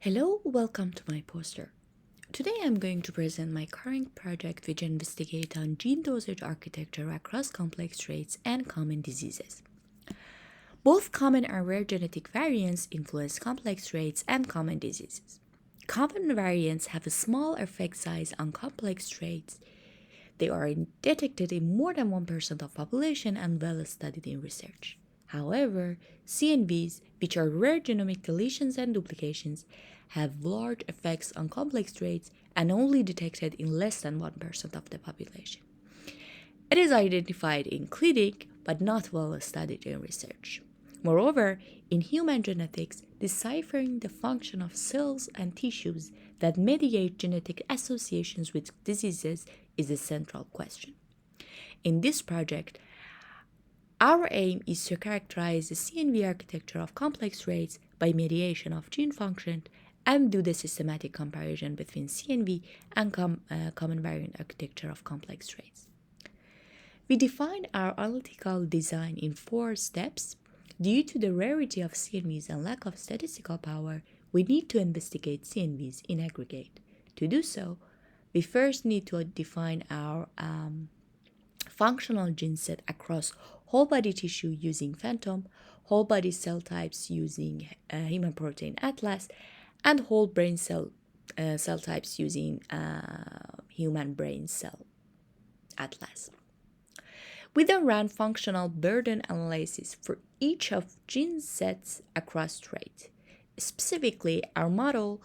Hello, welcome to my poster. Today I'm going to present my current project which investigates on gene dosage architecture across complex traits and common diseases. Both common and rare genetic variants influence complex traits and common diseases. Common variants have a small effect size on complex traits. They are detected in more than 1% of population and well studied in research. However, CNVs, which are rare genomic deletions and duplications, have large effects on complex traits and only detected in less than 1% of the population. It is identified in clinic but not well studied in research. Moreover, in human genetics, deciphering the function of cells and tissues that mediate genetic associations with diseases is a central question. In this project, our aim is to characterize the CNV architecture of complex traits by mediation of gene function and do the systematic comparison between CNV and common variant architecture of complex traits. We define our analytical design in 4 steps. Due to the rarity of CNVs and lack of statistical power, we need to investigate CNVs in aggregate. To do so, we first need to define our functional gene set across whole body tissue using Phantom, whole body cell types using Human Protein Atlas, and whole brain cell types using Human Brain Cell Atlas. We then ran functional burden analysis for each of gene sets across traits. Specifically, our model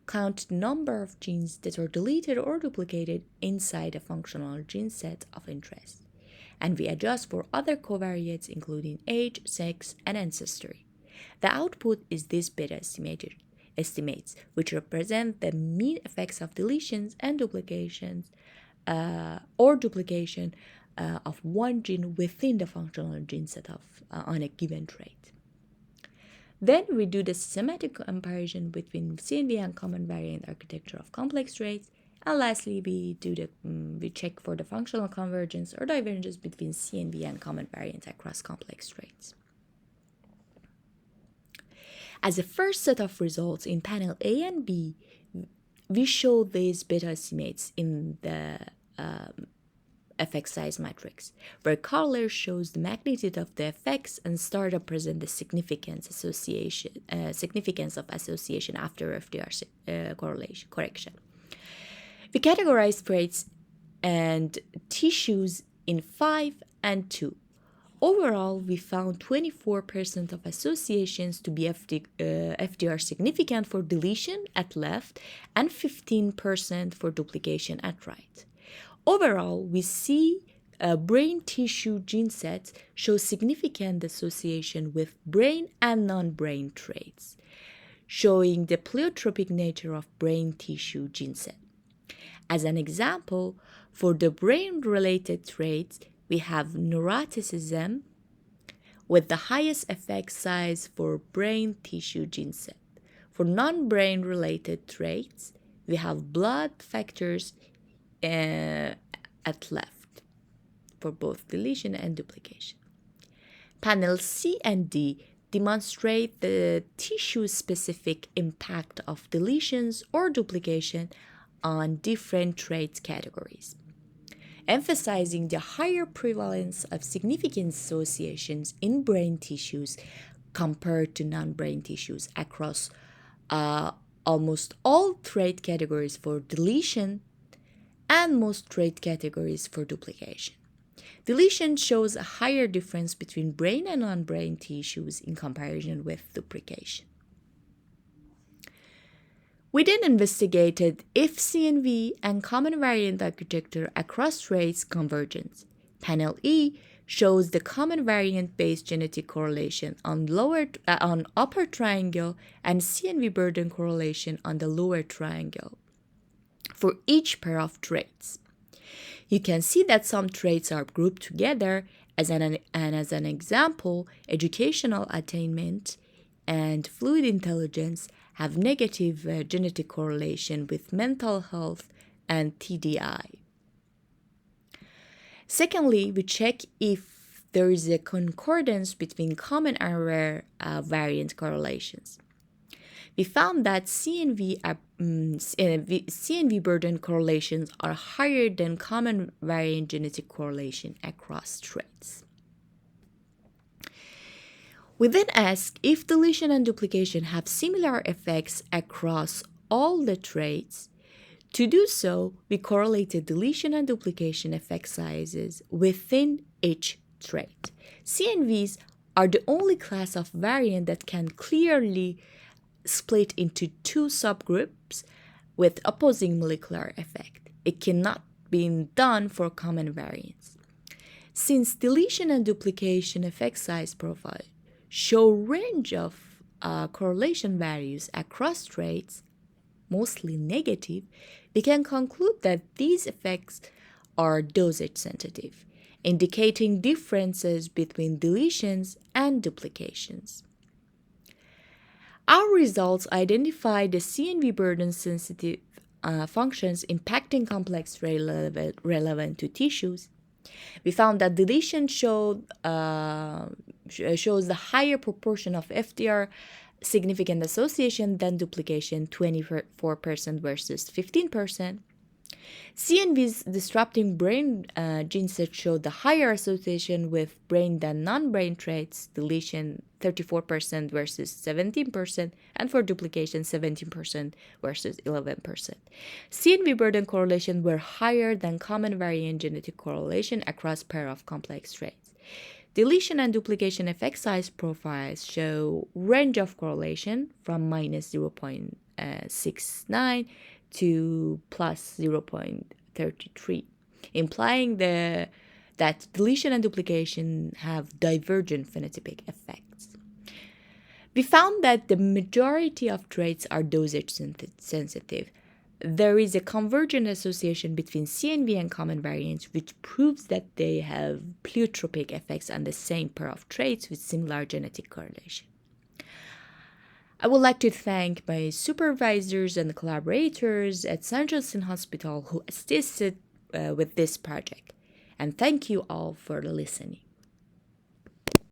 counts the number of genes that are deleted or duplicated inside a functional gene set of interest. And we adjust for other covariates including age, sex, and ancestry. The output is this beta estimates, which represent the mean effects of deletions and duplications or duplication of one gene within the functional gene set on a given trait. Then we do the systematic comparison between CNV and common variant architecture of complex traits. And lastly, we check for the functional convergence or divergence between CNV and common variants across complex traits. As a first set of results in panel A and B, we show these beta estimates in the effect size matrix, where color shows the magnitude of the effects and star represent the significance of association after FDR correction. We categorize traits and tissues in 5 and 2. Overall, we found 24% of associations to be FDR significant for deletion at left and 15% for duplication at right. Overall, we see brain tissue gene sets show significant association with brain and non-brain traits, showing the pleiotropic nature of brain tissue gene set. As an example, for the brain-related traits, we have neuroticism with the highest effect size for brain tissue gene set. For non-brain related traits, we have blood factors at left for both deletion and duplication. Panel C and D demonstrate the tissue-specific impact of deletions or duplication on different trait categories, emphasizing the higher prevalence of significant associations in brain tissues compared to non-brain tissues across almost all trait categories for deletion and most trait categories for duplication. Deletion shows a higher difference between brain and non-brain tissues in comparison with duplication. We then investigated if CNV and common variant architecture across traits convergence. Panel E shows the common variant-based genetic correlation on upper triangle and CNV burden correlation on the lower triangle for each pair of traits. You can see that some traits are grouped together as an example, educational attainment and fluid intelligence have negative genetic correlation with mental health and TDI. Secondly, we check if there is a concordance between common and rare variant correlations. We found that CNV burden correlations are higher than common variant genetic correlation across traits. We then ask if deletion and duplication have similar effects across all the traits. To do so, we correlated deletion and duplication effect sizes within each trait. CNVs are the only class of variant that can clearly split into two subgroups with opposing molecular effect. It cannot be done for common variants. Since deletion and duplication effect size profile show range of correlation values across traits, mostly negative, we can conclude that these effects are dosage sensitive, indicating differences between deletions and duplications. Our results identify the CNV burden sensitive functions impacting complex relevant to tissues. We found that deletion shows the higher proportion of FDR significant association than duplication, 24% versus 15%. CNV's disrupting brain gene set showed the higher association with brain than non-brain traits, deletion 34% versus 17%, and for duplication 17% versus 11%. CNV burden correlation were higher than common variant genetic correlation across pair of complex traits. Deletion and duplication effect size profiles show range of correlation from minus 0.69 to plus 0.33, implying that deletion and duplication have divergent phenotypic effects. We found that the majority of traits are dosage sensitive. There is a convergent association between CNV and common variants, which proves that they have pleiotropic effects on the same pair of traits with similar genetic correlation. I would like to thank my supervisors and collaborators at St. Johnson Hospital who assisted with this project. And thank you all for listening.